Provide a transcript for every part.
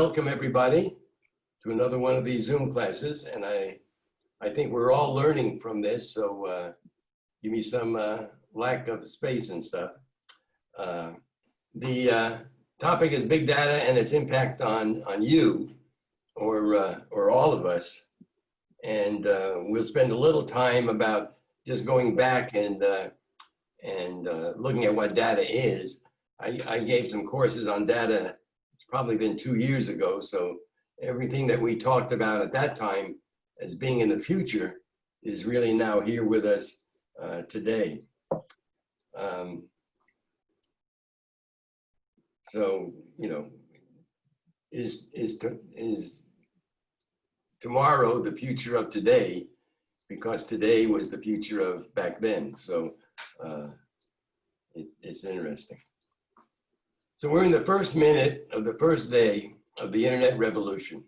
welcome everybody to another one of these Zoom classes. And I think we're all learning from this, so give me some lack of space and stuff. The topic is big data and its impact on you or all of us. And we'll spend a little time about just going back and looking at what data is. I gave some courses on data. It's probably been 2 years ago. So everything that we talked about at that time as being in the future is really now here with us today. So, you know, is tomorrow the future of today, because today was the future of back then. So it's interesting. So we're in the first minute of the first day of the internet revolution.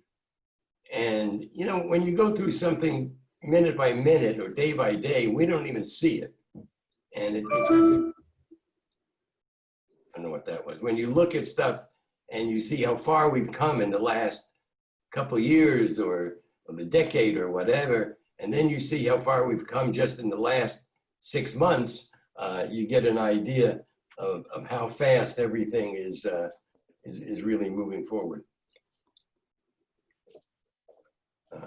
And, you know, when you go through something minute by minute or day by day, we don't even see it. And it's I don't know what that was. When you look at stuff and you see how far we've come in the last couple of years or the decade or whatever, and then you see how far we've come just in the last 6 months, you get an idea of how fast everything is really moving forward.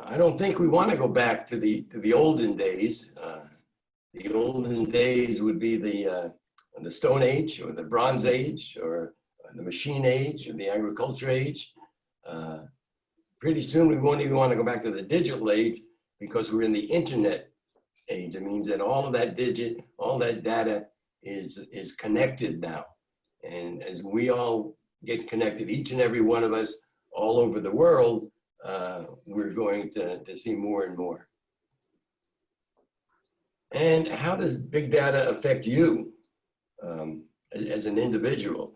I don't think we want to go back to the olden days. The olden days would be the Stone Age or the Bronze Age or the Machine Age or the Agriculture Age. Pretty soon we won't even want to go back to the digital age because we're in the internet age. It means that all of that data is connected now. And as we all get connected, each and every one of us all over the world, we're going to see more and more. And how does big data affect you as an individual?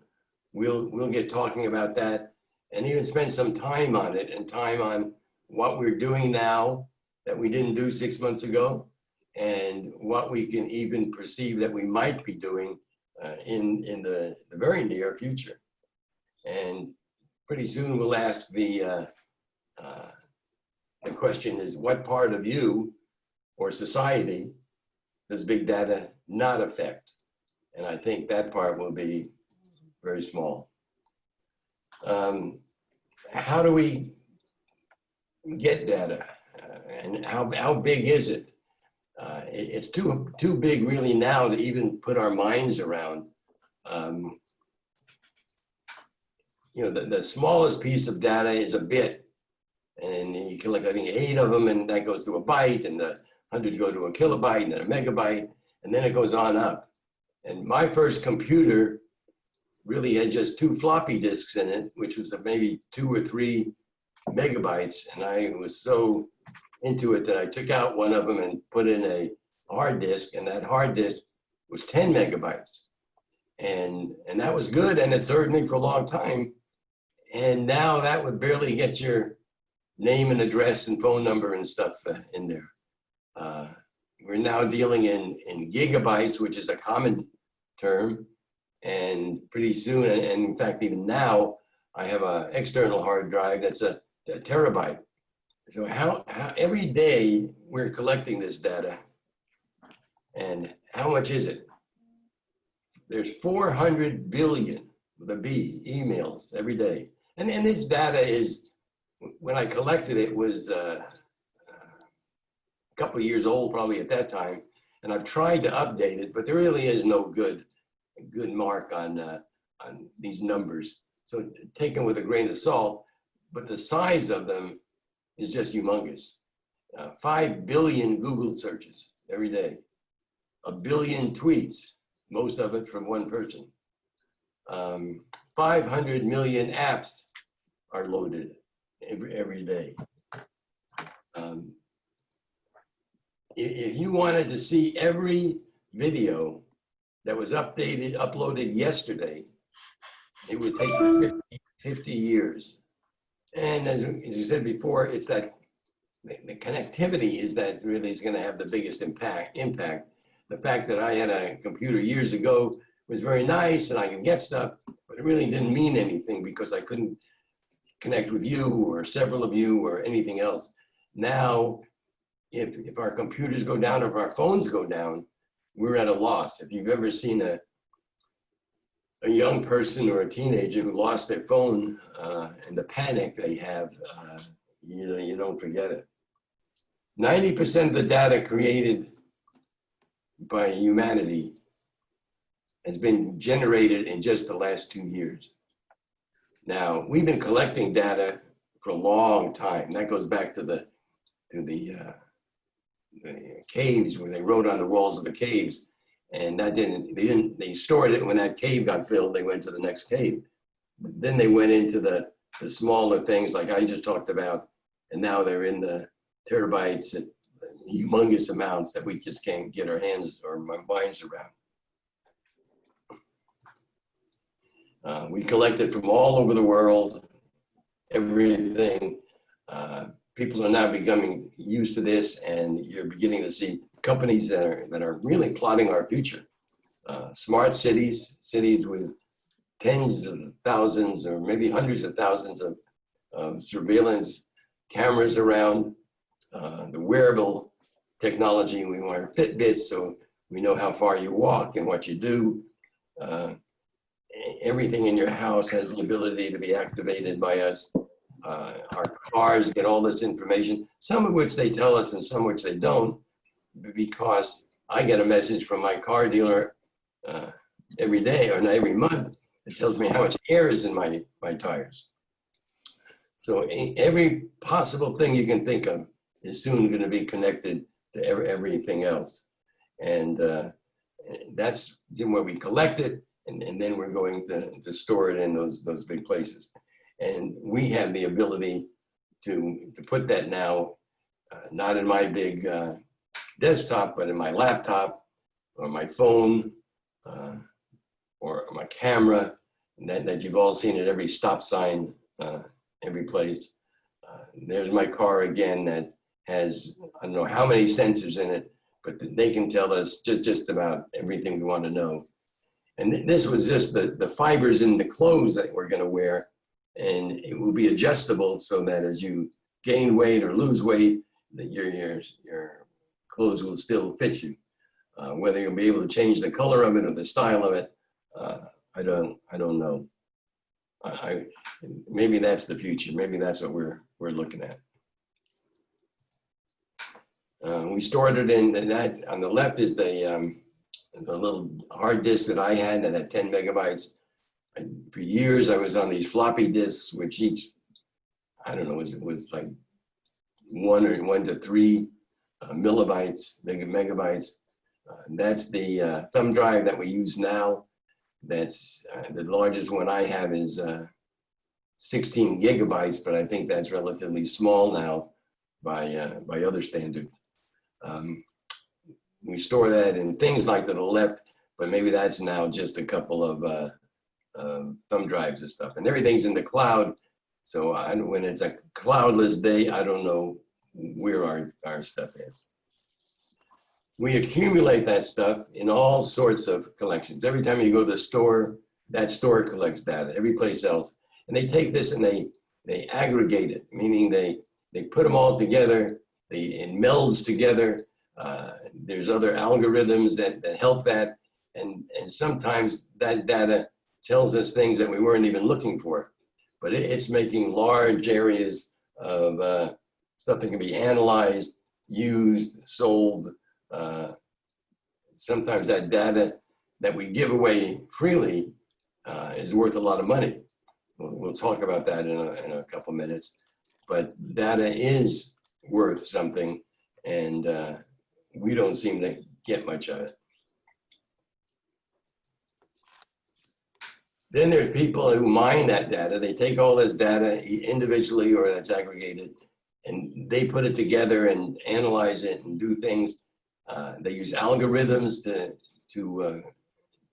We'll get talking about that and even spend some time on it and time on what we're doing now that we didn't do 6 months ago, and what we can even perceive that we might be doing in the very near future. And pretty soon we'll ask the question is, what part of you or society does big data not affect? And I think that part will be very small. How do we get data? And how big is it? It's too big really now to even put our minds around. You know, the smallest piece of data is a bit, and you collect, I think, 8 of them, and that goes to a byte, and the 100 go to a kilobyte, and then a megabyte, and then it goes on up. And my first computer really had just 2 floppy disks in it, which was maybe 2 or 3 megabytes, and I was so into it that I took out one of them and put in a hard disk, and that hard disk was 10 megabytes. And that was good, and it served me for a long time. And now that would barely get your name and address and phone number and stuff in there. We're now dealing in gigabytes, which is a common term. And pretty soon, and in fact, even now, I have an external hard drive that's a terabyte. So how every day we're collecting this data, and how much is it? There's 400 billion, with a B, emails every day. And this data is, when I collected it, was a couple of years old probably at that time. And I've tried to update it, but there really is no good mark on these numbers. So taken with a grain of salt, but the size of them is just humongous. 5 billion Google searches every day, 1 billion tweets, most of it from one person. 500 million apps are loaded every day. If you wanted to see every video that was uploaded yesterday, it would take 50 years. And as you said before, it's that the connectivity is that really is going to have the biggest impact. The fact that I had a computer years ago was very nice and I could get stuff, but it really didn't mean anything because I couldn't connect with you or several of you or anything else. Now, if our computers go down, if our phones go down, we're at a loss. If you've ever seen a young person or a teenager who lost their phone and the panic they have, you don't forget it. 90% of the data created by humanity has been generated in just the last 2 years. Now, we've been collecting data for a long time. That goes back to the caves where they wrote on the walls of the caves, and they stored it. When that cave got filled, they went to the next cave. But then they went into the smaller things like I just talked about, and now they're in the terabytes at humongous amounts that we just can't get our hands or my minds around. We collect it from all over the world, everything. People are now becoming used to this, and you're beginning to see companies that are really plotting our future. Smart cities with tens of thousands or maybe hundreds of thousands of surveillance cameras around, the wearable technology. We want Fitbits, so we know how far you walk and what you do. Everything in your house has the ability to be activated by us. Our cars get all this information, some of which they tell us and some which they don't, because I get a message from my car dealer every day or not every month. It tells me how much air is in my tires. So every possible thing you can think of is soon going to be connected to everything else. And that's where we collect it, and then we're going to store it in those big places. And we have the ability to put that now, not in my big desktop, but in my laptop or my phone or my camera, that you've all seen at every stop sign, every place. There's my car again that has, I don't know how many sensors in it, but they can tell us just about everything we want to know. And this was just the fibers in the clothes that we're going to wear, and it will be adjustable so that as you gain weight or lose weight, that your clothes will still fit you. Whether you'll be able to change the color of it or the style of it, I don't know. Maybe that's the future. Maybe that's what we're looking at. We stored it in that. On the left is the little hard disk that I had that had 10 megabytes. For years, I was on these floppy disks, which each, I don't know, was like 1 to 3 megabytes. That's the thumb drive that we use now. That's the largest one I have is 16 gigabytes, but I think that's relatively small now by other standards. We store that in things like to the left, but maybe that's now just a couple of thumb drives and stuff. And everything's in the cloud, so when it's a cloudless day, I don't know where our stuff is. We accumulate that stuff in all sorts of collections. Every time you go to the store, that store collects data, every place else. And they take this and they aggregate it, meaning they put them all together, it melds together. There's other algorithms that help that. And sometimes that data tells us things that we weren't even looking for. But it's making large areas of stuff that can be analyzed, used, sold. Sometimes that data that we give away freely is worth a lot of money. We'll talk about that in a couple minutes. But data is worth something, and we don't seem to get much of it. Then there are people who mine that data. They take all this data individually or that's aggregated, and they put it together and analyze it and do things. They use algorithms to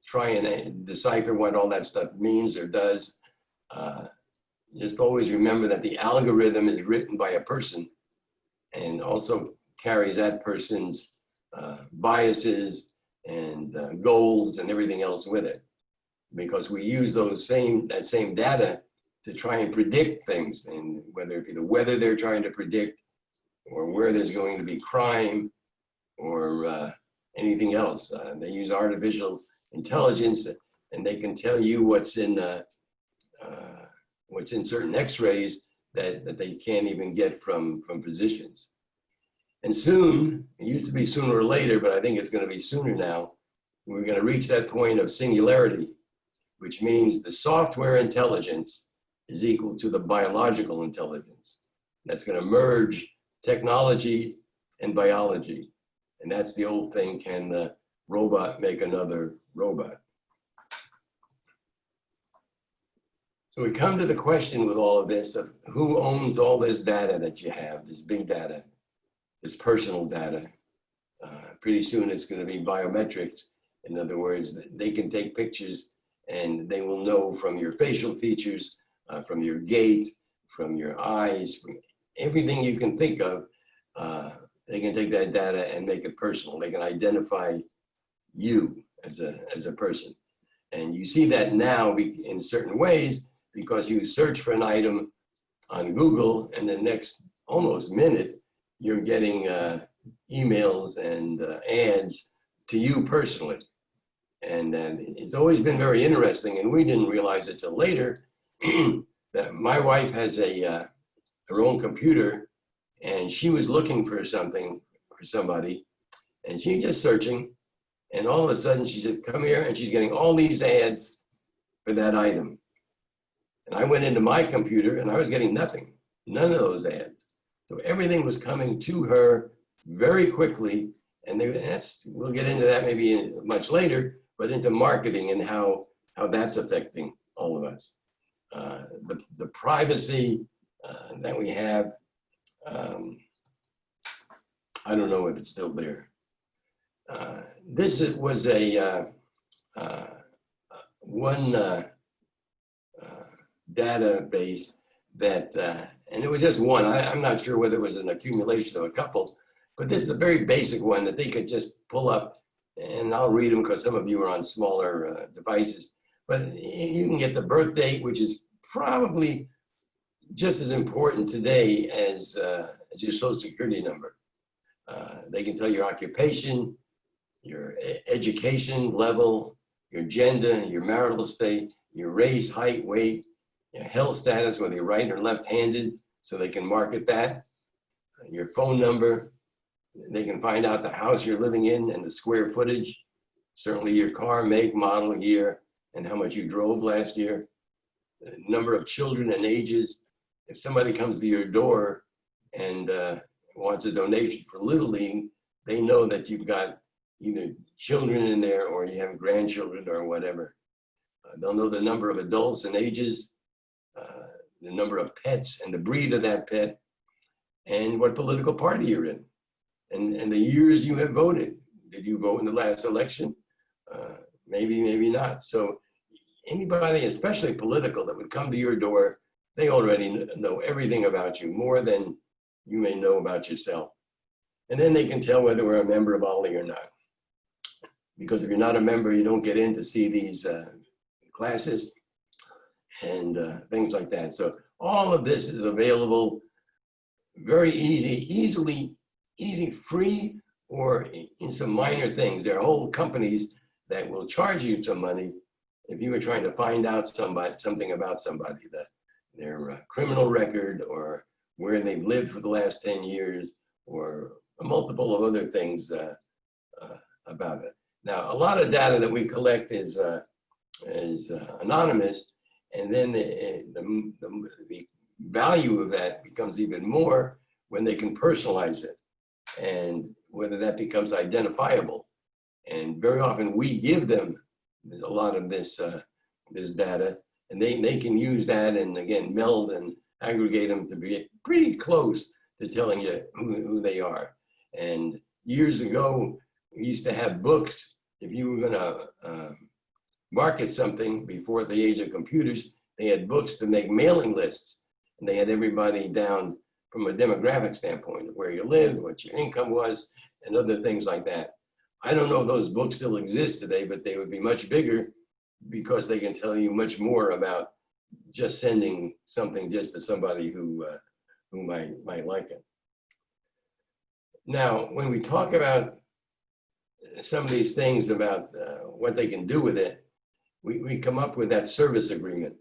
try and decipher what all that stuff means or does. Just always remember that the algorithm is written by a person and also carries that person's biases and goals and everything else with it. Because we use that same data to try and predict things, and whether it be the weather they're trying to predict, or where there's going to be crime, or anything else. They use artificial intelligence, and they can tell you what's in certain X-rays that they can't even get from physicians. And soon, it used to be sooner or later, but I think it's going to be sooner now, we're going to reach that point of singularity, which means the software intelligence is equal to the biological intelligence. That's going to merge technology and biology. And that's the old thing, can the robot make another robot? So we come to the question with all of this of who owns all this data that you have, this big data, this personal data. Pretty soon it's going to be biometrics. In other words, they can take pictures and they will know from your facial features, from your gait, from your eyes, from everything you can think of. They can take that data and make it personal. They can identify you as a person. And you see that now in certain ways, because you search for an item on Google, and the next almost minute, you're getting emails and ads to you personally. And it's always been very interesting, and we didn't realize it till later, that my wife has her own computer, and she was looking for something for somebody, and she's just searching, and all of a sudden she said, come here, and she's getting all these ads for that item. And I went into my computer and I was getting nothing, none of those ads. So everything was coming to her very quickly, and we'll get into that maybe much later, but into marketing and how that's affecting all of us. The privacy that we have, I don't know if it's still there. This was one database that, and it was just one. I'm not sure whether it was an accumulation of a couple, but this is a very basic one that they could just pull up, and I'll read them because some of you are on smaller devices. But you can get the birth date, which is probably just as important today as your social security number. They can tell your occupation, your education level, your gender, your marital state, your race, height, weight, your health status, whether you're right or left-handed, so they can market that, your phone number. They can find out the house you're living in and the square footage, certainly your car, make, model, year, and how much you drove last year, the number of children and ages. If somebody comes to your door and wants a donation for Little League, they know that you've got either children in there or you have grandchildren or whatever. They'll know the number of adults and ages, the number of pets and the breed of that pet, and what political party you're in, and the years you have voted. Did you vote in the last election? Maybe, maybe not. So anybody, especially political, that would come to your door, they already know everything about you, more than you may know about yourself. And then they can tell whether we're a member of OLLI or not. Because if you're not a member, you don't get in to see these classes and things like that. So all of this is available very easy, free, or in some minor things. There are whole companies that will charge you some money if you were trying to find out something about somebody, their criminal record, or where they've lived for the last 10 years, or a multiple of other things about it. Now, a lot of data that we collect is anonymous, and then the value of that becomes even more when they can personalize it, and whether that becomes identifiable. And very often we give them a lot of this data, and they can use that and again meld and aggregate them to be pretty close to telling you who they are. And years ago, we used to have books. If you were gonna market something before the age of computers, they had books to make mailing lists, and they had everybody down from a demographic standpoint of where you lived, what your income was, and other things like that. I don't know if those books still exist today, but they would be much bigger because they can tell you much more about just sending something just to somebody who might like it. Now, when we talk about some of these things about what they can do with it, we come up with that service agreement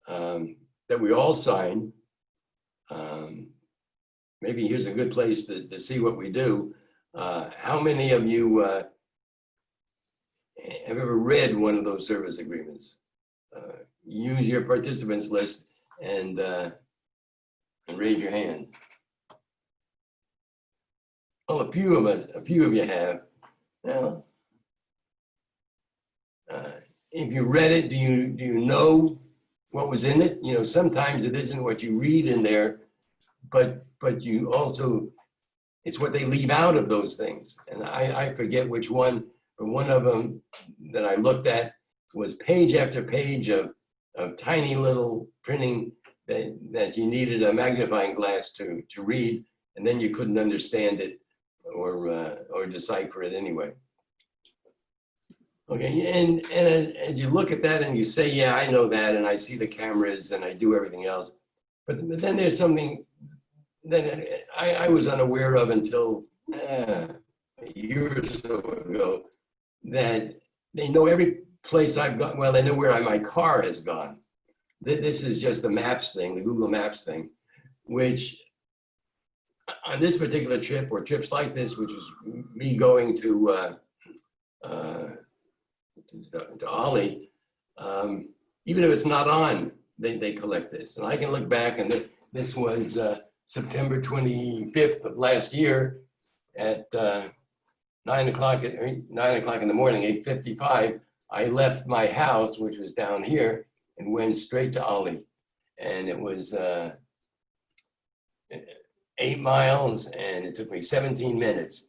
that we all sign. Maybe here's a good place to see what we do. How many of you have ever read one of those service agreements? Use your participants list and raise your hand. Well, a few of you have. Now, if you read it, do you know what was in it? You know, sometimes it isn't what you read in there, but you also, it's what they leave out of those things. And I forget which one, but one of them that I looked at was page after page of tiny little printing that you needed a magnifying glass to read, and then you couldn't understand it or decipher it anyway. Okay, and as you look at that and you say, yeah, I know that, and I see the cameras and I do everything else, but then there's something that I was unaware of until a year or so ago, that they know every place I've gone. Well, they know where my car has gone. This is just the maps thing, the Google Maps thing, which on this particular trip, or trips like this, which was me going to Ollie, even if it's not on, they collect this. And I can look back, and this was September 25th of last year at 9 o'clock in the morning, 8:55. I left my house, which was down here, and went straight to Ollie. And it was 8 miles, and it took me 17 minutes.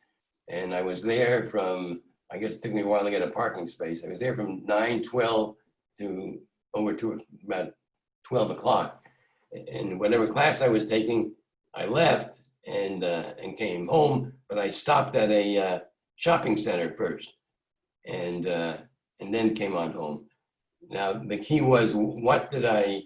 And I was there from, I guess it took me a while to get a parking space. I was there from 9:12 to over to about 12 o'clock. And whatever class I was taking, I left and came home, but I stopped at a shopping center first, and then came on home. Now, the key was, what did I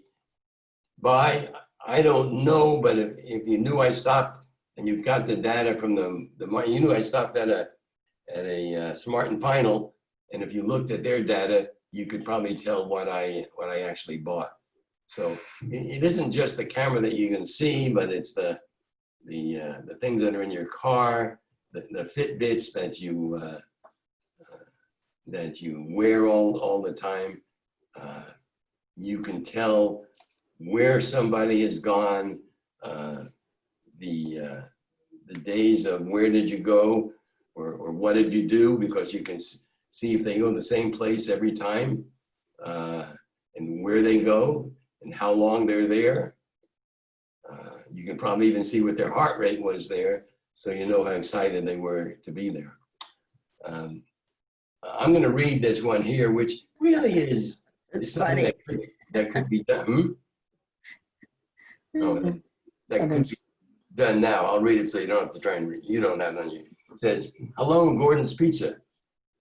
buy? I don't know, but if you knew I stopped and you got the data from you knew I stopped at a Smart and Final, and if you looked at their data, you could probably tell what I actually bought. So it isn't just the camera that you can see, but it's the things that are in your car, the Fitbits that you wear all the time. You can tell where somebody has gone, the days of where did you go, or what did you do, because you can see if they go to the same place every time, and where they go and how long they're there. You can probably even see what their heart rate was there, so you know how excited they were to be there. I'm going to read this one here, which really is something that could be done. Oh, that could be done now. I'll read it so you don't have to try and read. You don't have it on you. It says, "Hello, Gordon's Pizza."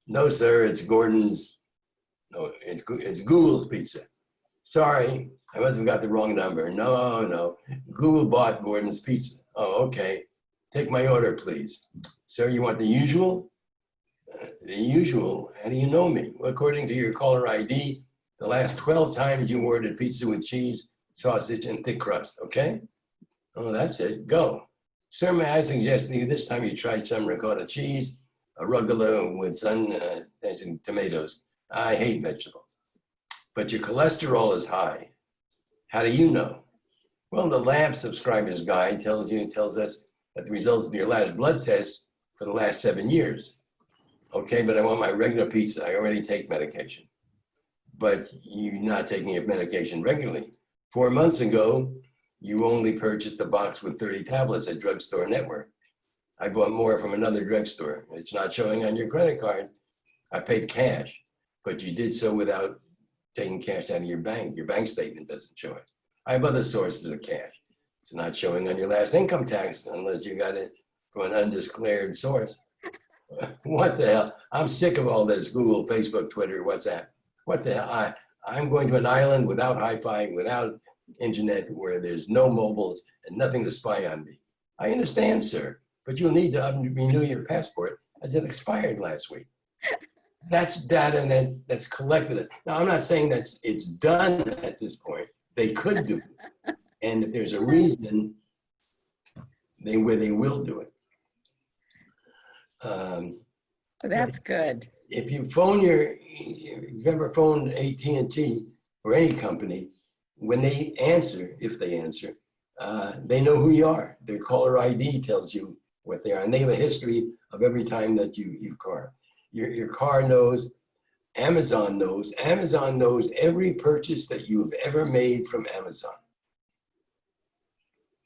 No, sir, it's Gordon's. No, it's Google's Pizza. Sorry, I must have got the wrong number. No, Google bought Gordon's Pizza. Oh, okay. Take my order, please. Sir, you want the usual? The usual? How do you know me? Well, according to your caller ID, the last 12 times you ordered pizza with cheese, sausage, and thick crust, okay? Oh, that's it. Go. Sir, may I suggest to you this time you try some ricotta cheese, arugula with and tomatoes. I hate vegetables. But your cholesterol is high. How do you know? Well, the lab subscriber's guide tells us that the results of your last blood test for the last 7 years. Okay, but I want my regular pizza. I already take medication. But you're not taking your medication regularly. 4 months ago, you only purchased a box with 30 tablets at Drugstore Network. I bought more from another drugstore. It's not showing on your credit card. I paid cash, but you did so without taking cash out of your bank. Your bank statement doesn't show it. I have other sources of cash. It's not showing on your last income tax unless you got it from an undeclared source. What the hell? I'm sick of all this Google, Facebook, Twitter, WhatsApp. What the hell? I'm going to an island without Wi-Fi, without internet, where there's no mobiles and nothing to spy on me. I understand, sir, but you'll need to renew your passport as it expired last week. That's data that's collected. Now, I'm not saying that it's done at this point. They could do it. And if there's a reason, they will do it. That's good. If you've ever phoned AT&T or any company, when they answer, if they answer, they know who you are. Their caller ID tells you what they are, and they have a history of every time that you've called. Your car knows, Amazon knows every purchase that you've ever made from Amazon.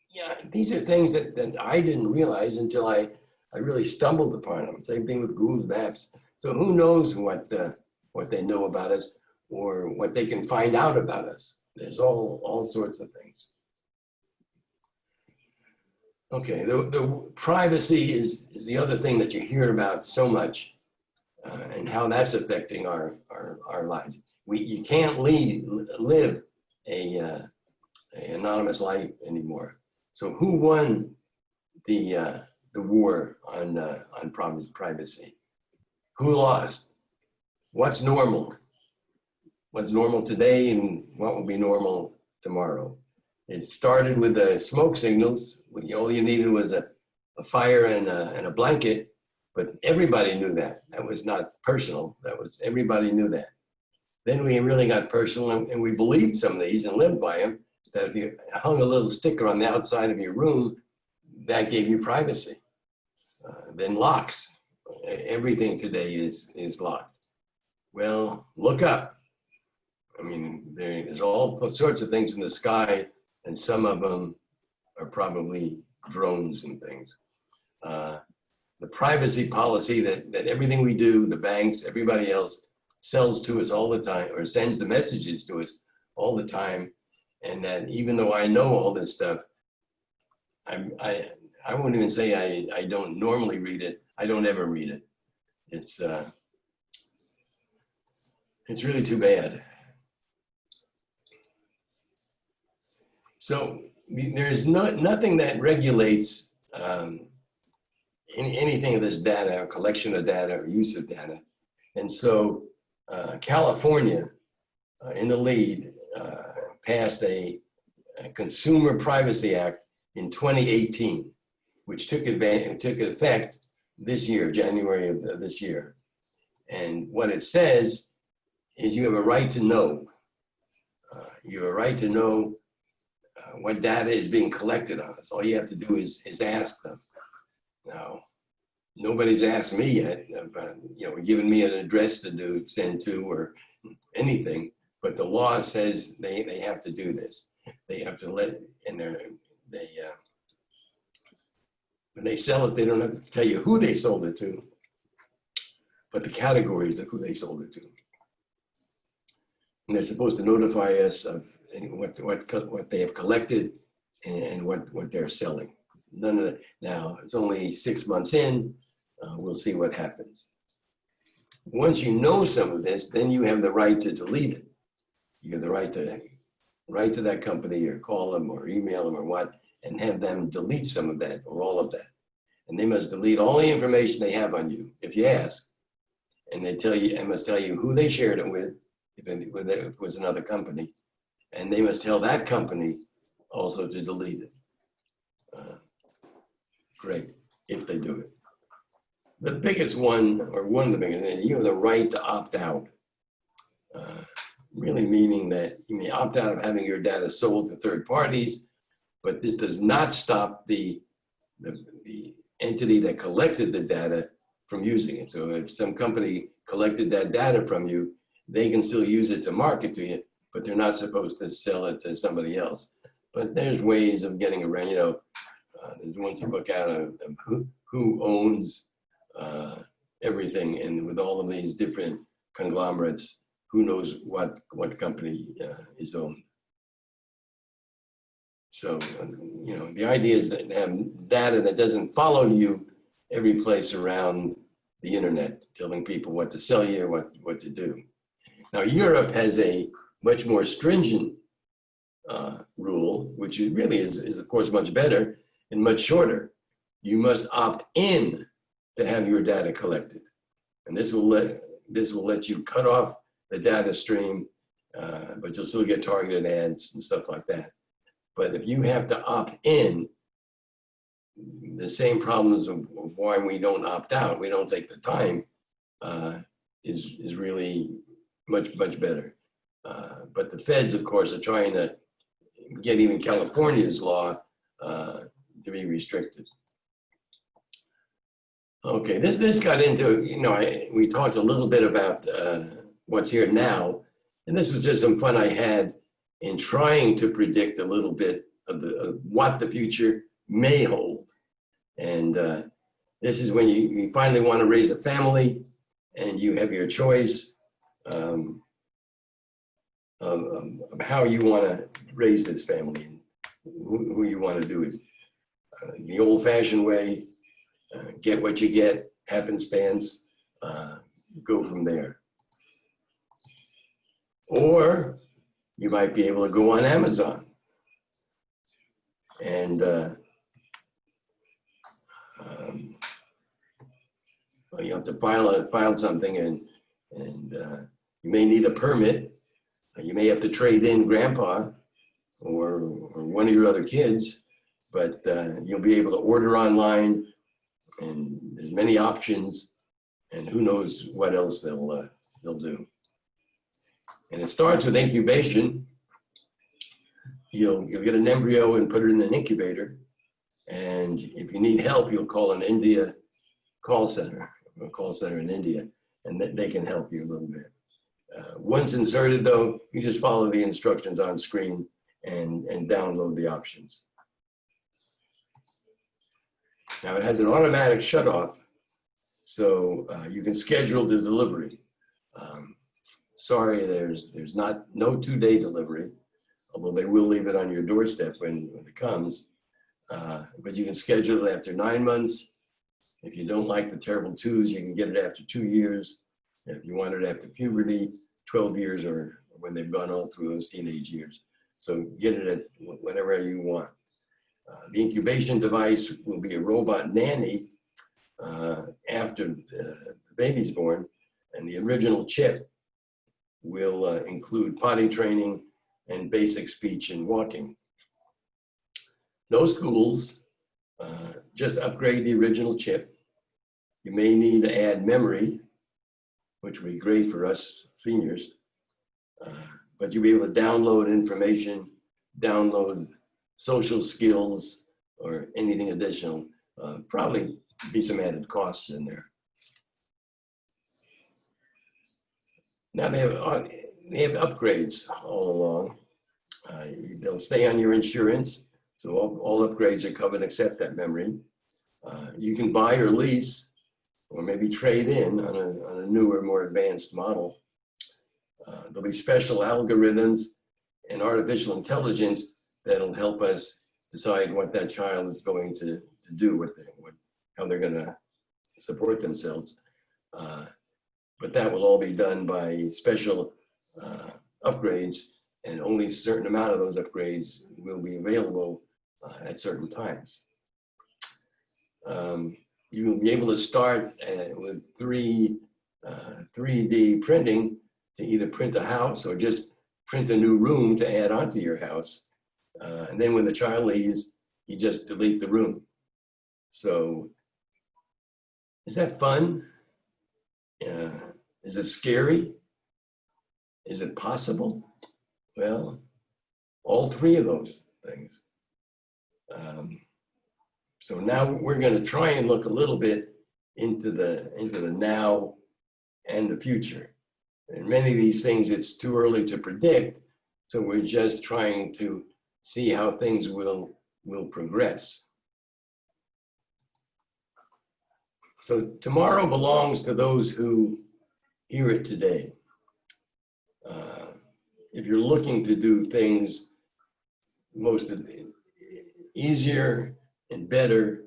Yeah, these are things that I didn't realize until I really stumbled upon them. Same thing with Google Maps. So who knows what they know about us or what they can find out about us. There's all sorts of things. Okay, the privacy is the other thing that you hear about so much, and how that's affecting our lives. You can't live a anonymous life anymore. So who won the war on privacy? Who lost? What's normal? What's normal today and what will be normal tomorrow? It started with the smoke signals. All you needed was a fire and a blanket, but everybody knew that. That was not personal. Everybody knew that. Then we really got personal, and we believed some of these and lived by them, that if you hung a little sticker on the outside of your room, that gave you privacy. Then locks. Everything today is locked. Well, look up. I mean, there's all sorts of things in the sky, and some of them are probably drones and things. The privacy policy that everything we do, the banks, everybody else sells to us all the time, or sends the messages to us all the time, and that even though I know all this stuff, I won't even say I don't normally read it. I don't ever read it. It's really too bad. So there's nothing that regulates anything of this data, or collection of data, or use of data. And so California, in the lead, passed a Consumer Privacy Act in 2018, which took effect this year, January of this year. And what it says is you have a right to know. You have a right to know what data is being collected on us. All you have to do is ask them. Now, nobody's asked me yet about, giving me an address to send to or anything, but the law says they have to do this. They have to when they sell it, they don't have to tell you who they sold it to, but the categories of who they sold it to. And they're supposed to notify us of what they have collected and what they're selling. None of that. Now, it's only 6 months in. We'll see what happens. Once you know some of this, then you have the right to delete it. You have the right to write to that company or call them or email them or what, and have them delete some of that or all of that. And they must delete all the information they have on you if you ask. And they must tell you who they shared it with, if it was another company. And they must tell that company also to delete it. Great, if they do it. The biggest one, or one of the biggest, you have the right to opt out. Really meaning that you may opt out of having your data sold to third parties, but this does not stop the entity that collected the data from using it. So if some company collected that data from you, they can still use it to market to you, but they're not supposed to sell it to somebody else. But there's ways of getting around, there's one book out of who owns everything, and with all of these different conglomerates, who knows what company is owned. So, the idea is to have data that doesn't follow you every place around the internet, telling people what to sell you or what to do. Now, Europe has a much more stringent rule, which really is of course much better and much shorter. You must opt in to have your data collected, and this will let you cut off the data stream, but you'll still get targeted ads and stuff like that. But if you have to opt in, the same problems of why we don't opt out, we don't take the time, is really much better. But the feds, of course, are trying to get even California's law to be restricted. Okay, this got into, we talked a little bit about what's here now, and this was just some fun I had in trying to predict a little bit of what the future may hold. And this is when you finally want to raise a family, and you have your choice of how you want to raise this family, and who you want to do it the old-fashioned way, get what you get, happenstance, go from there. Or you might be able to go on Amazon and you have to file something, and you may need a permit. You may have to trade in grandpa or one of your other kids, but you'll be able to order online, and there's many options, and who knows what else they'll do. And it starts with incubation. You'll get an embryo and put it in an incubator, and if you need help, you'll call an India call center, a call center in India, and they can help you a little bit. Once inserted, though, you just follow the instructions on screen and download the options. Now, it has an automatic shutoff, so you can schedule the delivery. Sorry, there's no 2-day delivery, although they will leave it on your doorstep when it comes. But you can schedule it after 9 months. If you don't like the terrible 2s, you can get it after 2 years. If you want it after puberty, 12 years, or when they've gone all through those teenage years. So get it at whenever you want. The incubation device will be a robot nanny after the baby's born, and the original chip will include potty training and basic speech and walking. No schools, just upgrade the original chip. You may need to add memory, which would be great for us seniors, but you'll be able to download information, download social skills, or anything additional. Probably be some added costs in there. Now they have upgrades all along. They'll stay on your insurance, so all upgrades are covered except that memory. You can buy or lease, or maybe trade in on a newer, more advanced model. There'll be special algorithms and artificial intelligence that'll help us decide what that child is going to do, how they're going to support themselves. But that will all be done by special upgrades, and only a certain amount of those upgrades will be available at certain times. You will be able to start with 3D printing to either print a house or just print a new room to add onto your house. And then when the child leaves, you just delete the room. So is that fun? Is it scary? Is it possible? Well, all three of those things. So now we're going to try and look a little bit into the now and the future. And many of these things, it's too early to predict, so we're just trying to see how things will progress. So tomorrow belongs to those who hear it today. If you're looking to do things most easier and better,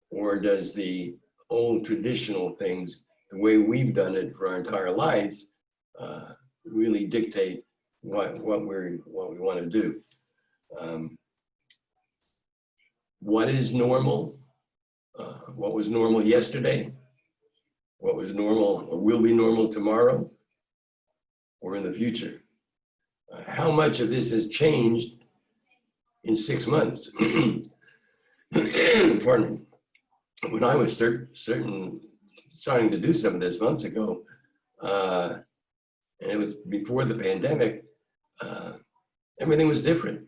or does the old traditional things, the way we've done it for our entire lives, really dictate what we want to do. What is normal? What was normal yesterday? What was normal or will be normal tomorrow or in the future? How much of this has changed in 6 months? Pardon me. When I was starting to do some of this months ago, and it was before the pandemic, everything was different.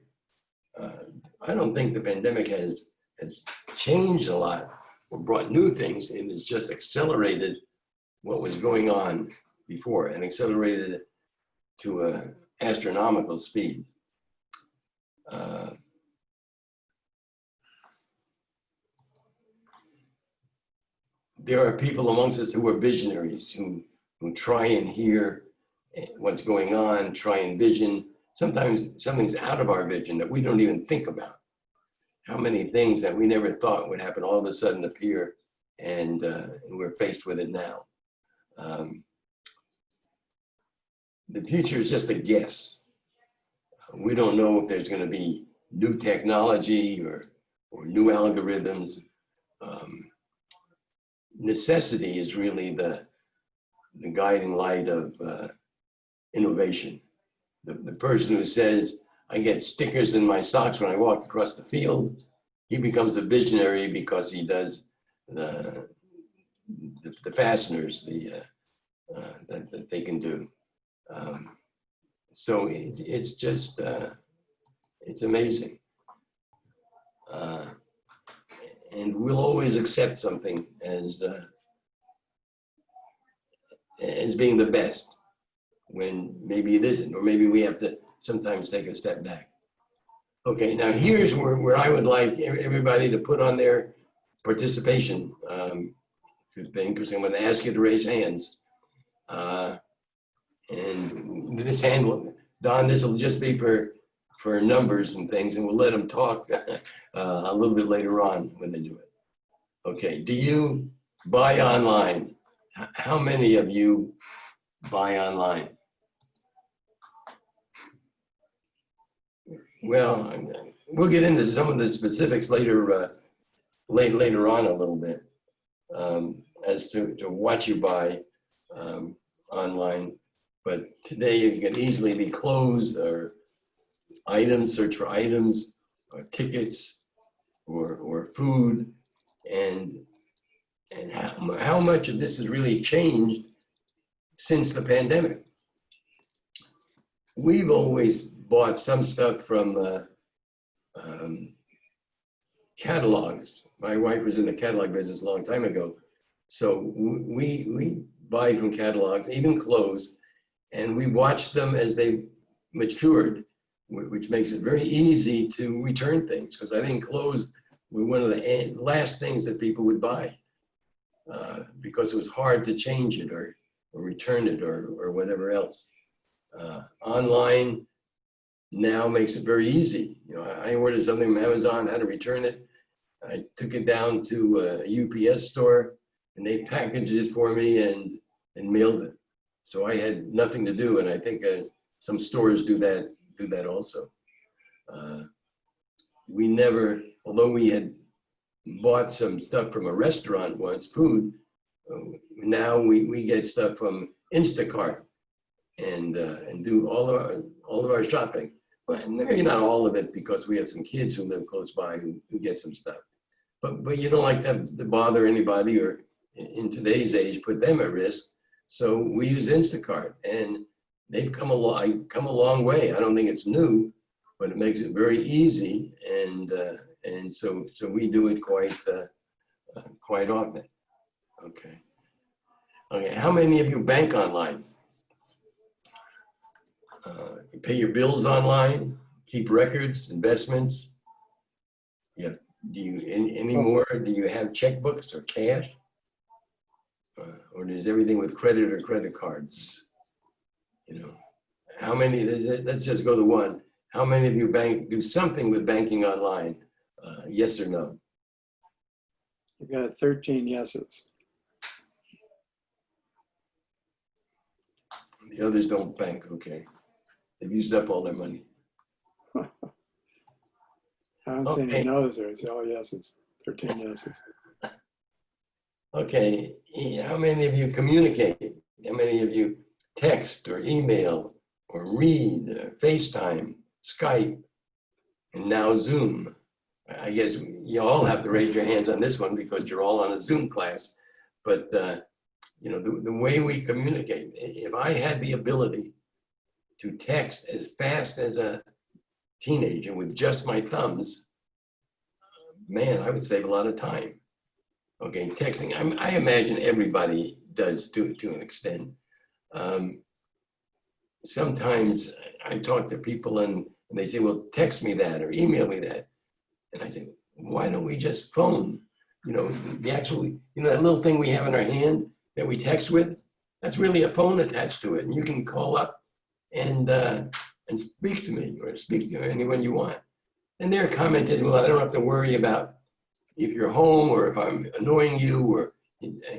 I don't think the pandemic has changed a lot or brought new things. It has just accelerated what was going on before and accelerated it to an astronomical speed. There are people amongst us who are visionaries, who try and hear what's going on, try and vision. Sometimes something's out of our vision that we don't even think about. How many things that we never thought would happen all of a sudden appear, and we're faced with it now. The future is just a guess. We don't know if there's going to be new technology or new algorithms. Necessity is really the guiding light of innovation. The person who says, I get stickers in my socks when I walk across the field, he becomes a visionary because he does the fasteners that they can do. So it's just, it's amazing. And we'll always accept something as being the best when maybe it isn't, or maybe we have to sometimes take a step back. Okay, now here's where I would like everybody to put on their participation thing, because I'm going to ask you to raise hands. And this hand will, Don, this will just be for numbers and things, and we'll let them talk a little bit later on when they do it. Okay, do you buy online? How many of you buy online? Well, we'll get into some of the specifics later, later on a little bit as to what you buy online. But today you can easily be clothes or items, search for items, or tickets, or food, and how much of this has really changed since the pandemic. We've always bought some stuff from catalogs. My wife was in the catalog business a long time ago, so we buy from catalogs, even clothes, and we watch them as they matured, which makes it very easy to return things, because I think clothes were one of the last things that people would buy because it was hard to change it or return it or whatever else. Online now makes it very easy. You know, I ordered something from Amazon, had to return it. I took it down to a UPS store, and they packaged it for me and mailed it. So I had nothing to do, and I think some stores do that also. We never, although we had bought some stuff from a restaurant once, food, now we get stuff from Instacart and do all of our shopping. But maybe not all of it, because we have some kids who live close by who get some stuff. But you don't like them to bother anybody, or in today's age put them at risk. So we use Instacart, and they've come a long way. I don't think it's new, but it makes it very easy, and so we do it quite often. Okay. How many of you bank online? You pay your bills online, keep records, investments. Yeah. Do you anymore? Do you have checkbooks or cash, or is everything with credit or credit cards? You know, how many? Let's just go to one. How many of you do something with banking online? Yes or no? I've got 13 yeses. The others don't bank. Okay. They've used up all their money. I don't see any Okay. no's there. It's all yeses, 13 yeses. Okay, how many of you communicate? How many of you text or email or read, FaceTime, Skype, and now Zoom? I guess you all have to raise your hands on this one because you're all on a Zoom class. But you know, the way we communicate, if I had the ability to text as fast as a teenager with just my thumbs, man, I would save a lot of time. Okay, texting, I imagine everybody does to an extent. Sometimes I talk to people and they say, well, text me that or email me that. And I say, why don't we just phone? You know, the actual, you know, that little thing we have in our hand that we text with, that's really a phone attached to it. And you can call up and speak to me or speak to anyone you want. And their comment is, well, I don't have to worry about if you're home or if I'm annoying you or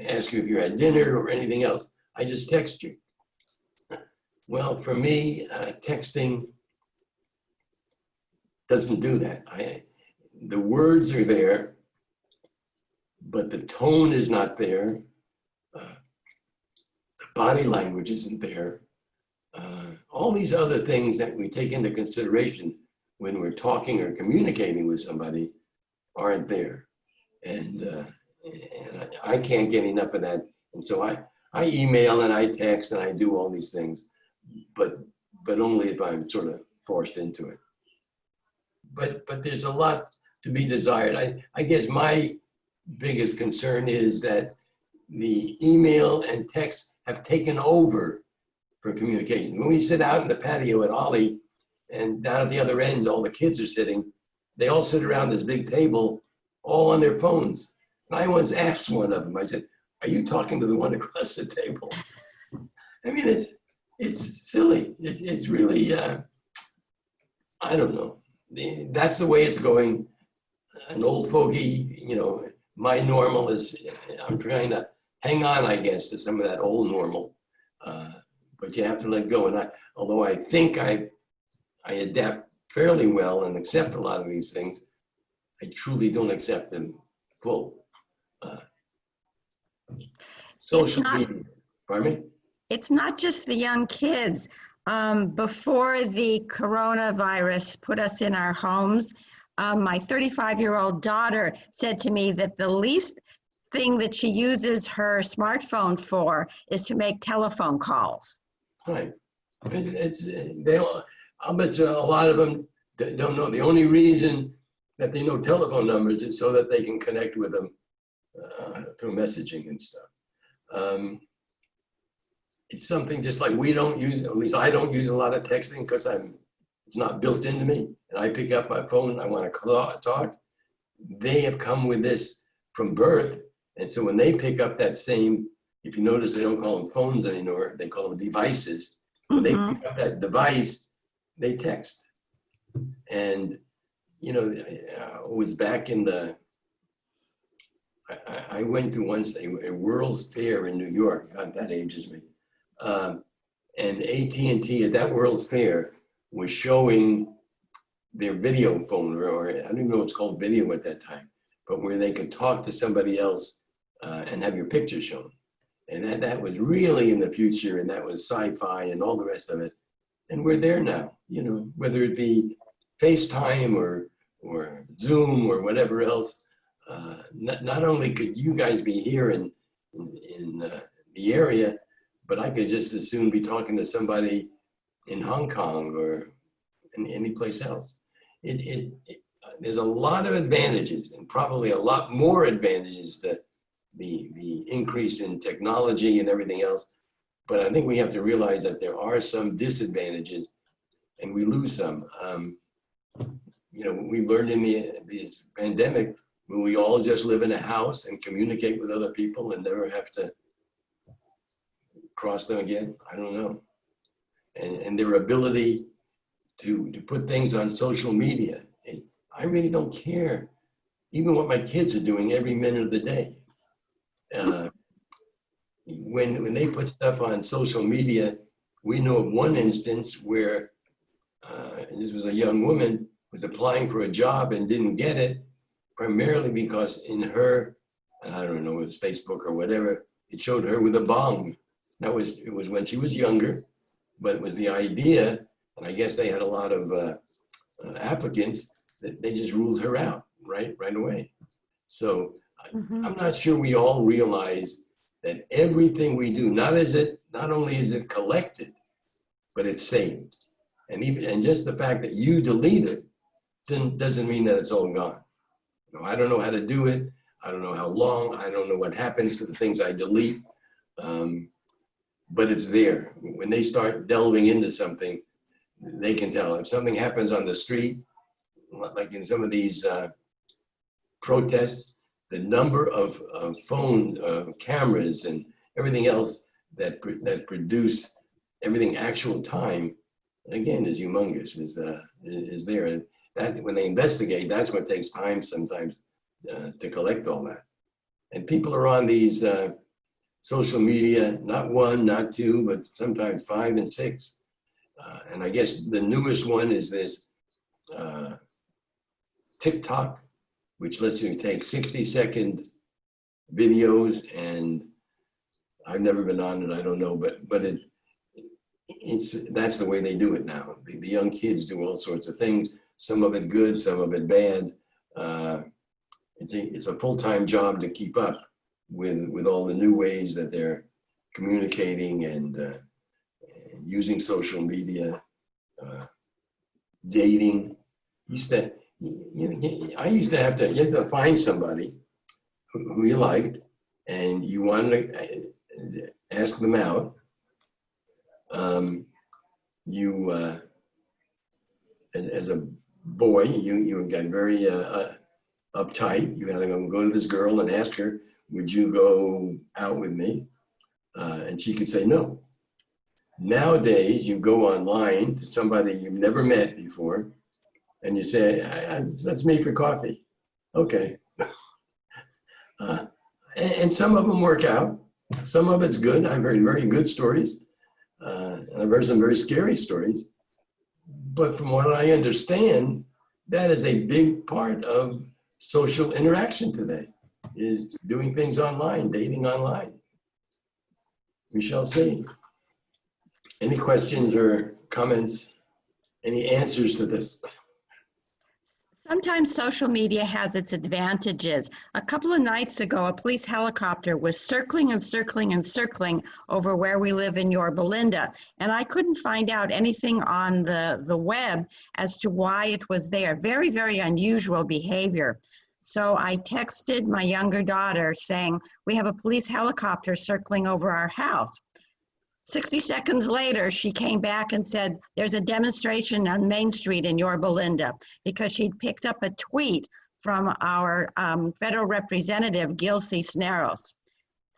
ask you if you're at dinner or anything else. I just text you. Well, for me, texting doesn't do that. The words are there, but the tone is not there. The body language isn't there. All these other things that we take into consideration when we're talking or communicating with somebody aren't there. And I can't get enough of that. And so I email and I text and I do all these things, but only if I'm sort of forced into it. But there's a lot to be desired. I guess my biggest concern is that the email and text have taken over for communication. When we sit out in the patio at OLLI and down at the other end, all the kids are sitting, they all sit around this big table, all on their phones. And I once asked one of them, I said, are you talking to the one across the table? I mean, it's silly. It's really, I don't know. That's the way it's going. An old fogey, you know, my normal is, I'm trying to hang on, I guess, to some of that old normal. But you have to let go. And although I think I adapt fairly well and accept a lot of these things, I truly don't accept them full. Social media, pardon me? It's not just the young kids. Before the coronavirus put us in our homes, my 35-year-old daughter said to me that the least thing that she uses her smartphone for is to make telephone calls. Right. I'll bet you a lot of them don't know. The only reason that they know telephone numbers is so that they can connect with them through messaging and stuff. It's something just like we don't use, at least I don't use a lot of texting because it's not built into me. And I pick up my phone, I want to talk. They have come with this from birth. And so when they pick up that same, if you notice, they don't call them phones anymore, they call them devices. When they pick up that device, they text. And, you know, it was back in the, I went to once a World's Fair in New York, God, that ages me. And AT&T at that World's Fair was showing their video phone, or I don't even know what's called video at that time, but where they could talk to somebody else and have your picture shown. And that was really in the future, and that was sci-fi and all the rest of it. And we're there now, you know, whether it be FaceTime or Zoom or whatever else. Not only could you guys be here in the area, but I could just as soon be talking to somebody in Hong Kong or in any place else. There's a lot of advantages, and probably a lot more advantages to the increase in technology and everything else. But I think we have to realize that there are some disadvantages, and we lose some. You know, we learned in this pandemic, will we all just live in a house and communicate with other people and never have to cross them again? I don't know. And their ability to put things on social media. I really don't care, even what my kids are doing every minute of the day. When they put stuff on social media, we know of one instance where this was a young woman, was applying for a job and didn't get it, primarily because in her, I don't know, it was Facebook or whatever, it showed her with a bong. It was when she was younger, but it was the idea, and I guess they had a lot of applicants, that they just ruled her out right away. So I'm not sure we all realize that everything we do, not only is it collected, but it's saved. And just the fact that you delete it doesn't mean that it's all gone. You know, I don't know how to do it. I don't know how long. I don't know what happens to the things I delete. But it's there. When they start delving into something, they can tell. If something happens on the street, like in some of these protests, the number of phone cameras and everything else that produce everything actual time, again, is humongous, is there. And that, when they investigate, that's what takes time sometimes to collect all that. And people are on these social media, not one, not two, but sometimes 5 and 6. And I guess the newest one is this TikTok, which lets you take 60-second videos, and I've never been on it, I don't know, but that's the way they do it now. The young kids do all sorts of things, some of it good, some of it bad. It's a full-time job to keep up with all the new ways that they're communicating and using social media, dating. I used to have to find somebody who you liked, and you wanted to ask them out. As a boy, you got very uptight. You had to go to this girl and ask her, would you go out with me? And she could say no. Nowadays, you go online to somebody you've never met before, and you say, let's meet for coffee. Okay. And some of them work out. Some of it's good. I've heard very good stories. And I've heard some very scary stories. But from what I understand, that is a big part of social interaction today, is doing things online, dating online. We shall see. Any questions or comments? Any answers to this? Sometimes social media has its advantages. A couple of nights ago, a police helicopter was circling and circling and circling over where we live in Yorba Linda, and I couldn't find out anything on the web as to why it was there. Very, very unusual behavior. So I texted my younger daughter saying, we have a police helicopter circling over our house. 60 seconds later, she came back and said, there's a demonstration on Main Street in Yorba Linda, because she'd picked up a tweet from our federal representative, Gil Cisneros.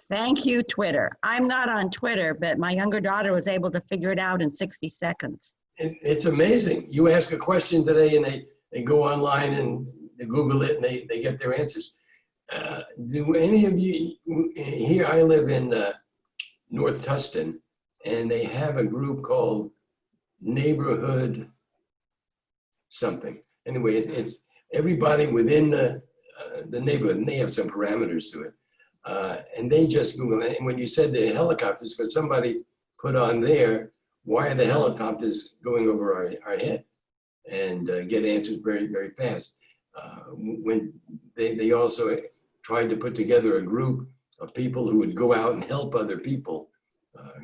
Thank you, Twitter. I'm not on Twitter, but my younger daughter was able to figure it out in 60 seconds. It's amazing. You ask a question today and they go online and they Google it and they get their answers. Do any of you, here I live in North Tustin, and they have a group called Neighborhood something. Anyway, it's everybody within the neighborhood, and they have some parameters to it. And they just Google it. And when you said the helicopters, because somebody put on there, why are the helicopters going over our head? And get answers very, very fast. When they also tried to put together a group of people who would go out and help other people.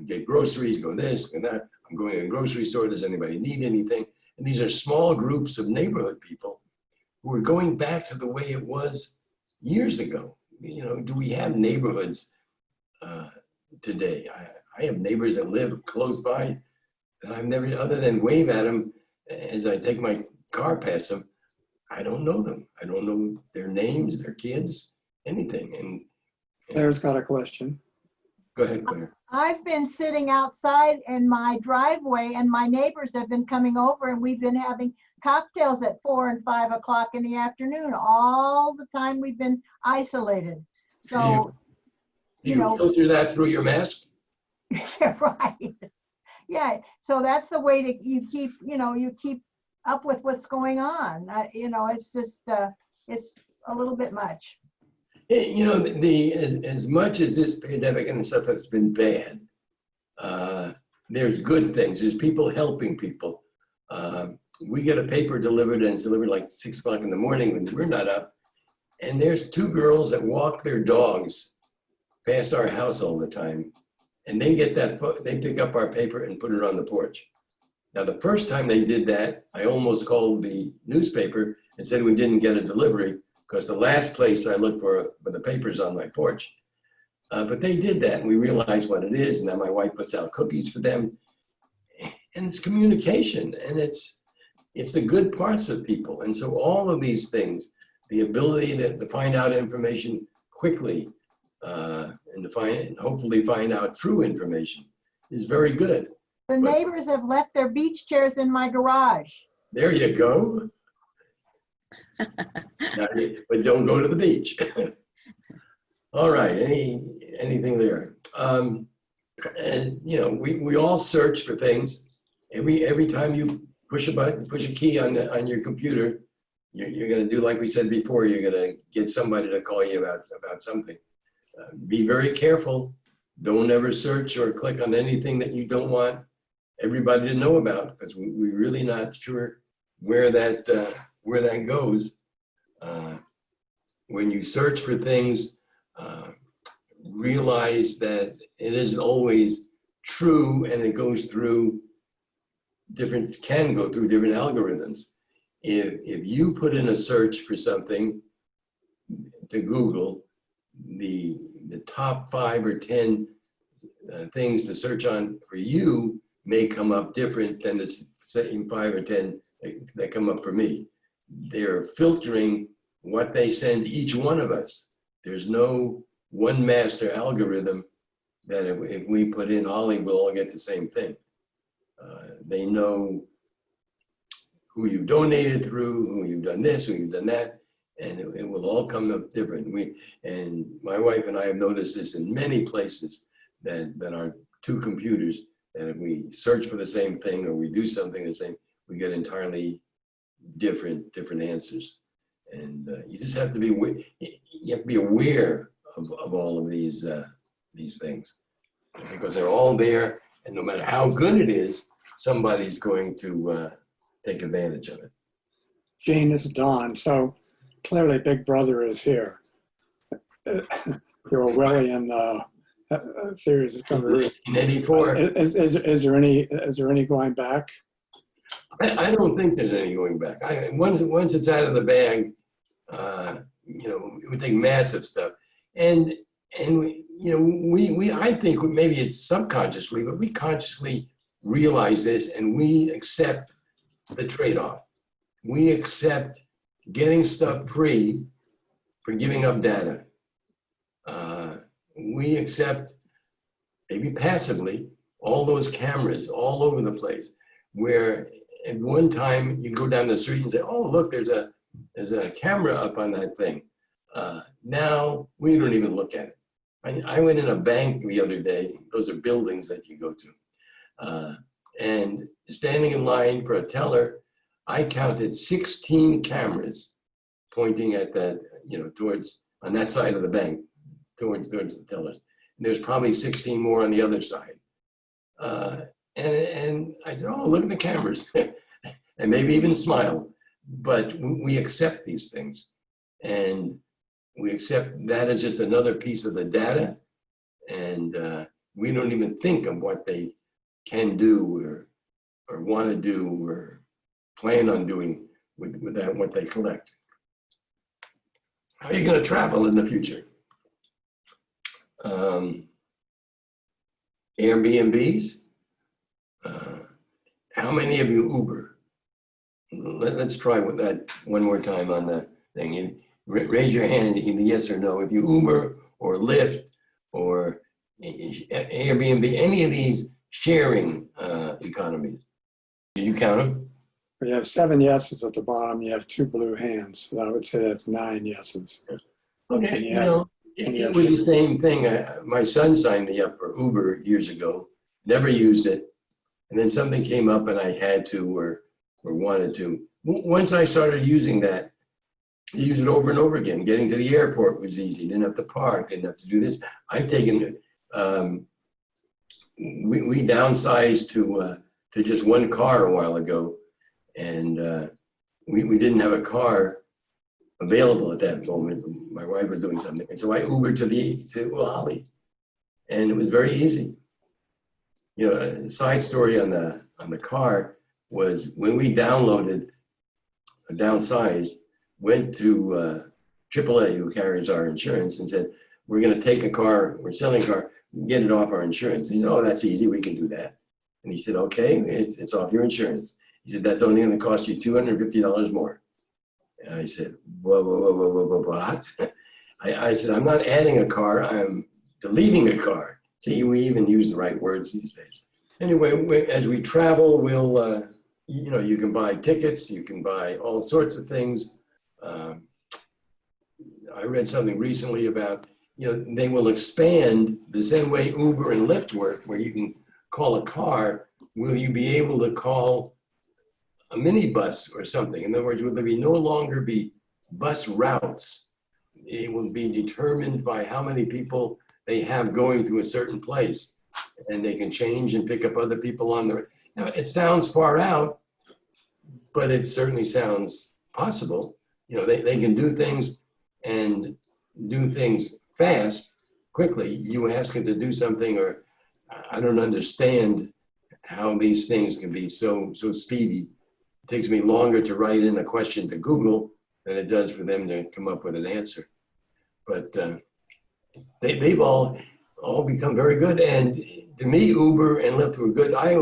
Get groceries, go this, go that. I'm going to a grocery store. Does anybody need anything? And these are small groups of neighborhood people who are going back to the way it was years ago. You know, do we have neighborhoods today? I have neighbors that live close by that I've never, other than wave at them as I take my car past them, I don't know them. I don't know their names, their kids, anything. And Claire's got a question. go ahead, Claire. I've been sitting outside in my driveway, and my neighbors have been coming over, and we've been having cocktails at 4 and 5 o'clock in the afternoon. All the time we've been isolated. So, Do you filter that through your mask? yeah, right. Yeah, so that's the way to, you keep, you keep up with what's going on. It's just, it's a little bit much. As much as this pandemic and stuff has been bad, there's good things. There's people helping people. We get a paper delivered, and it's delivered like 6 o'clock in the morning when we're not up. And there's 2 girls that walk their dogs past our house all the time. And they get they pick up our paper and put it on the porch. Now, the first time they did that, I almost called the newspaper and said we didn't get a delivery, because the last place I looked for the papers on my porch. But they did that, and we realized what it is. And now my wife puts out cookies for them. And it's communication, and it's the good parts of people. And so all of these things, the ability to find out information quickly, and hopefully find out true information, is very good. The neighbors have left their beach chairs in my garage. There you go. But don't go to the beach. All right, anything there? And we all search for things. Every time you push a button, push a key on your computer, you're going to do like we said before. You're going to get somebody to call you about something. Be very careful. Don't ever search or click on anything that you don't want everybody to know about, because we're really not sure where that goes. When you search for things, realize that it isn't always true, and it goes through can go through different algorithms. If you put in a search for something to Google, the top 5 or 10 things to search on for you may come up different than the same 5 or 10 that come up for me. They're filtering what they send each one of us. There's no one master algorithm that if we put in OLLI, we'll all get the same thing. They know who you donated through, who you've done this, who you've done that, and it will all come up different. And my wife and I have noticed this in many places, that our 2 computers, that if we search for the same thing or we do something the same, we get entirely different answers. And you just have to be aware of all of these things, because they're all there, and no matter how good it is, somebody's going to take advantage of it. Gene, this is Don. So clearly Big Brother is here. Your Orwellian theories have come to roost. 1984. Is there any going back? I don't think there's any going back. Once it's out of the bag, it would take massive stuff. And I think maybe it's subconsciously, but we consciously realize this, and we accept the trade-off. We accept getting stuff free for giving up data. We accept, maybe passively, all those cameras all over the place, where at one time you'd go down the street and say, oh, look, there's a camera up on that thing. Now we don't even look at it. I went in a bank the other day. Those are buildings that you go to. And standing in line for a teller, I counted 16 cameras pointing at that, towards, on that side of the bank, towards the tellers. And there's probably 16 more on the other side. And I said, oh, look at the cameras. And maybe even smile. But we accept these things. And we accept that as just another piece of the data. And we don't even think of what they can do or want to do or plan on doing with that, what they collect. How are you going to travel in the future? Airbnbs? How many of you Uber? Let's try with that one more time on the thing. Raise your hand, either yes or no. If you Uber or Lyft or Airbnb, any of these sharing economies, did you count them? You have 7 yeses at the bottom. You have 2 blue hands. So I would say that's 9 yeses. Okay, it was the same thing. My son signed me up for Uber years ago, never used it. and then something came up and I had to or wanted to. Once I started using that, I use it over and over again. Getting to the airport was easy. Didn't have to park. Didn't have to do this. I've taken. We downsized to just one car a while ago, and we didn't have a car available at that moment. My wife was doing something, and so I Ubered to OLLI, and it was very easy. You know, a side story on the car was when we downsized, went to AAA, who carries our insurance, and said, "We're going to take a car. We're selling a car. Get it off our insurance." And he said, "Oh, that's easy. We can do that." And he said, "Okay, it's off your insurance." He said, "That's only going to cost you $250 more." And I said, "Whoa, whoa, whoa, whoa, whoa, whoa, what?" I said, "I'm not adding a car. I'm deleting a car." See, we even use the right words these days. Anyway, as we travel, we'll, you know, you can buy tickets, you can buy all sorts of things. I read something recently about, you know, they will expand the same way Uber and Lyft work, where you can call a car. Will you be able to call a minibus or something? In other words, will there no longer be bus routes? It will be determined by how many people they have going to a certain place, and they can change and pick up other people on the. Now, it sounds far out, but it certainly sounds possible. You know, they can do things and do things fast, quickly. You ask it to do something, or I don't understand how these things can be so speedy. It takes me longer to write in a question to Google than it does for them to come up with an answer. But they've all become very good. And to me, Uber and Lyft were good. I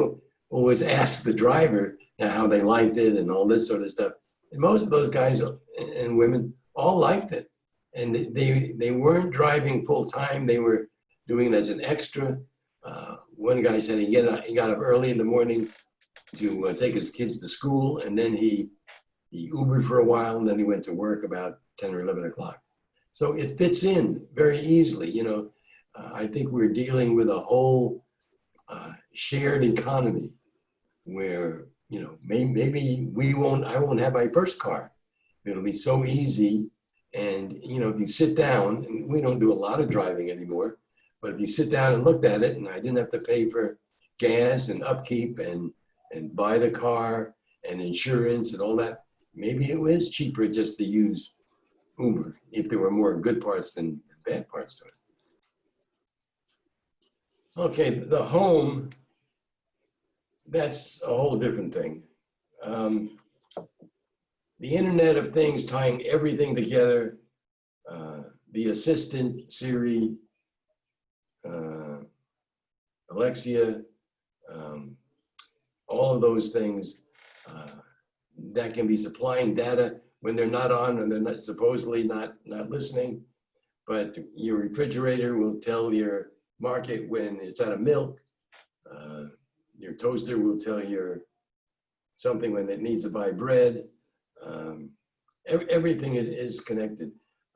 always ask the driver how they liked it and all this sort of stuff. And most of those guys and women all liked it. And they weren't driving full time. They were doing it as an extra. One guy said he got up early in the morning to take his kids to school, and then he Ubered for a while, and then he went to work about 10 or 11 o'clock. So it fits in very easily. You know, I think we're dealing with a whole shared economy where, you know, maybe I won't have my first car. It'll be so easy. And, you know, if you sit down, and we don't do a lot of driving anymore, but if you sit down and looked at it, and I didn't have to pay for gas and upkeep and buy the car and insurance and all that, maybe it was cheaper just to use Uber if there were more good parts than bad parts to it. Okay, the home, that's a whole different thing. The Internet of Things tying everything together, the assistant, Siri, Alexia, all of those things that can be supplying data when they're not on and they're not supposedly not listening. But your refrigerator will tell your market when it's out of milk. Your toaster will tell you something when it needs to buy bread. Everything is connected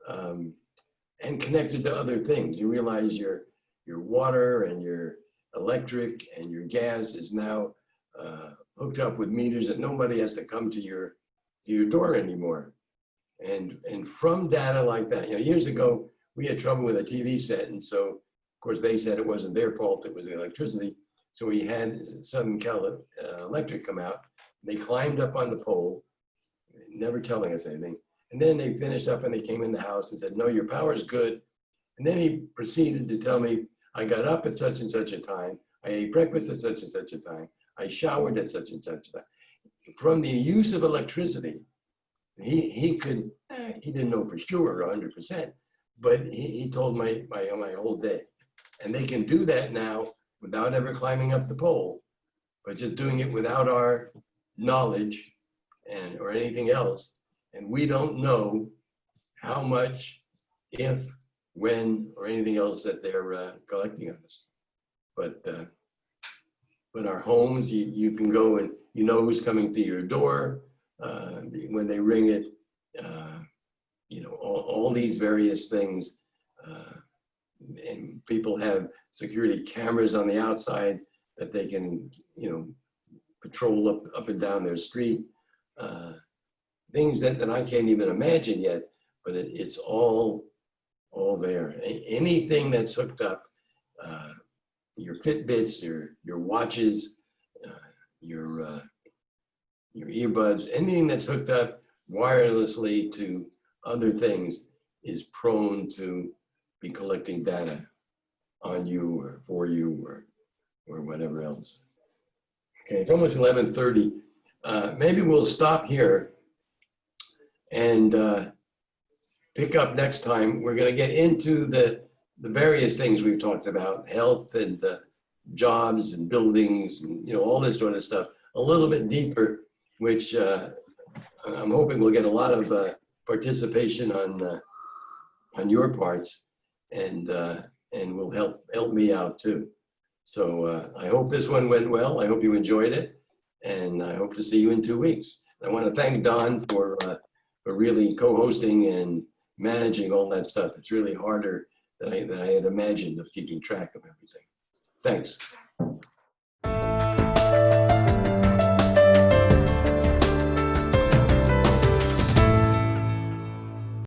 and connected to other things. You realize your water and your electric and your gas is now hooked up with meters that nobody has to come to your door anymore. And from data like that, you know, years ago, we had trouble with a TV set. And so, of course, they said it wasn't their fault, it was the electricity. So we had Southern Cal Electric come out. They climbed up on the pole, never telling us anything. And then they finished up and they came in the house and said, "No, your power's good." And then he proceeded to tell me, "I got up at such and such a time. I ate breakfast at such and such a time. I showered at such and such a time." From the use of electricity, he didn't know for sure 100%, but he told my whole day. And they can do that now without ever climbing up the pole, but just doing it without our knowledge or anything else. And we don't know how much, if, when, or anything else that they're collecting on us. But our homes, you can go and you know who's coming to your door when they ring it. You know, all these various things. And people have security cameras on the outside that they can, you know, patrol up and down their street. Things that I can't even imagine yet, but it's all there. Anything that's hooked up, your Fitbits, your watches, your earbuds, anything that's hooked up wirelessly to other things is prone to be collecting data on you or for you or whatever else. Okay, it's almost 11:30. Maybe we'll stop here and pick up next time. We're going to get into the various things we've talked about, health and jobs and buildings, and, all this sort of stuff, a little bit deeper, which I'm hoping we'll get a lot of participation on your parts, and will help me out too. So I hope this one went well. I hope you enjoyed it, and I hope to see you in 2 weeks. I want to thank Don for really co-hosting and managing all that stuff. It's really harder than I had imagined of keeping track of everything. Thanks.